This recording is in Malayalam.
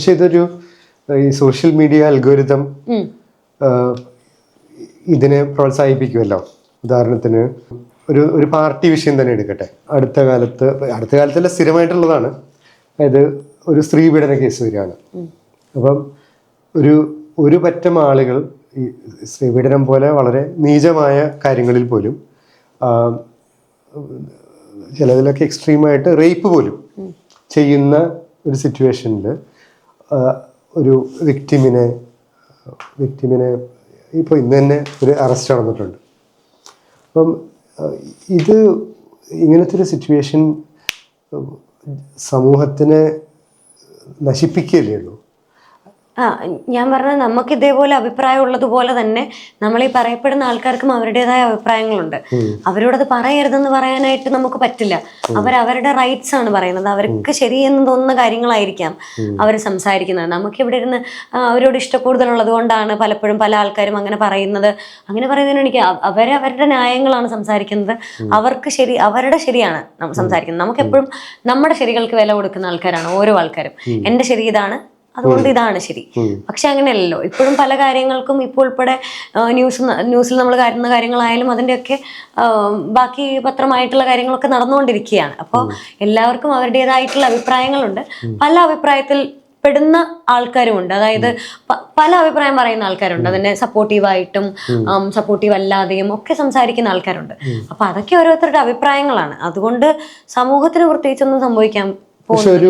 പക്ഷെ ഇതൊരു ഈ സോഷ്യൽ മീഡിയ അൽഗോരിതം ഇതിനെ പ്രോത്സാഹിപ്പിക്കുമല്ലോ. ഉദാഹരണത്തിന് ഒരു പാർട്ടി വിഷയം തന്നെ എടുക്കട്ടെ. അടുത്ത കാലത്തല്ല, സ്ഥിരമായിട്ടുള്ളതാണ്. അതായത് ഒരു സ്ത്രീ പീഡന കേസ് വരികയാണ്. അപ്പം ഒരു പറ്റം ആളുകൾ ഈ സ്ത്രീപീഡനം പോലെ വളരെ നീചമായ കാര്യങ്ങളിൽ പോലും, ചിലതിലൊക്കെ എക്സ്ട്രീമായിട്ട് റേപ്പ് പോലും ചെയ്യുന്ന ഒരു സിറ്റുവേഷനിൽ ഒരു വിക്ടിമിനെ ഇപ്പോൾ ഇന്ന് തന്നെ ഒരു അറസ്റ്റ് നടന്നിട്ടുണ്ട്. അപ്പം ഇങ്ങനത്തെ ഒരു സിറ്റുവേഷൻ സമൂഹത്തിനെ നശിപ്പിക്കുകയല്ലേ ഉള്ളൂ. ഞാൻ പറഞ്ഞത് നമുക്ക് ഇതേപോലെ അഭിപ്രായം ഉള്ളതുപോലെ തന്നെ നമ്മൾ ഈ പറയപ്പെടുന്ന ആൾക്കാർക്കും അവരുടേതായ അഭിപ്രായങ്ങളുണ്ട്. അവരോടത് പറയരുതെന്ന് പറയാനായിട്ട് നമുക്ക് പറ്റില്ല. അവരുടെ റൈറ്റ്സ് ആണ് പറയുന്നത്. അവർക്ക് ശരിയെന്ന് തോന്നുന്ന കാര്യങ്ങളായിരിക്കാം അവർ സംസാരിക്കുന്നത്. നമുക്കിവിടെ ഇരുന്ന് അവരോട് ഇഷ്ടക്കൂടുതലുള്ളത് കൊണ്ടാണ് പലപ്പോഴും പല ആൾക്കാരും അങ്ങനെ പറയുന്നത്. അങ്ങനെ പറയുന്നതിന് എനിക്ക് അവരുടെ ന്യായങ്ങളാണ് സംസാരിക്കുന്നത്. അവരുടെ ശരിയാണ് സംസാരിക്കുന്നത്. നമുക്കെപ്പോഴും നമ്മുടെ ശരികൾക്ക് വില കൊടുക്കുന്ന ആൾക്കാരാണ് ഓരോ ആൾക്കാരും. എൻ്റെ ശരി ഇതാണ്, അതുകൊണ്ട് ഇതാണ് ശരി. പക്ഷെ അങ്ങനെയല്ലല്ലോ. ഇപ്പോഴും പല കാര്യങ്ങൾക്കും ഇപ്പോൾ ഉൾപ്പെടെ ന്യൂസിൽ നമ്മൾ കാണുന്ന കാര്യങ്ങളായാലും അതിൻ്റെയൊക്കെ ബാക്കി പത്രമായിട്ടുള്ള കാര്യങ്ങളൊക്കെ നടന്നുകൊണ്ടിരിക്കുകയാണ്. അപ്പോൾ എല്ലാവർക്കും അവരുടേതായിട്ടുള്ള അഭിപ്രായങ്ങളുണ്ട്. പല അഭിപ്രായത്തിൽ പെടുന്ന ആൾക്കാരുമുണ്ട്. അതായത് പല അഭിപ്രായം പറയുന്ന ആൾക്കാരുണ്ട്. അതിനെ സപ്പോർട്ടീവായിട്ടും സപ്പോർട്ടീവ് അല്ലാതെയും ഒക്കെ സംസാരിക്കുന്ന ആൾക്കാരുണ്ട്. അപ്പൊ അതൊക്കെ ഓരോരുത്തരുടെ അഭിപ്രായങ്ങളാണ്. അതുകൊണ്ട് സമൂഹത്തിന് പ്രത്യേകിച്ചൊന്നും സംഭവിക്കാൻ പോകുന്നില്ല.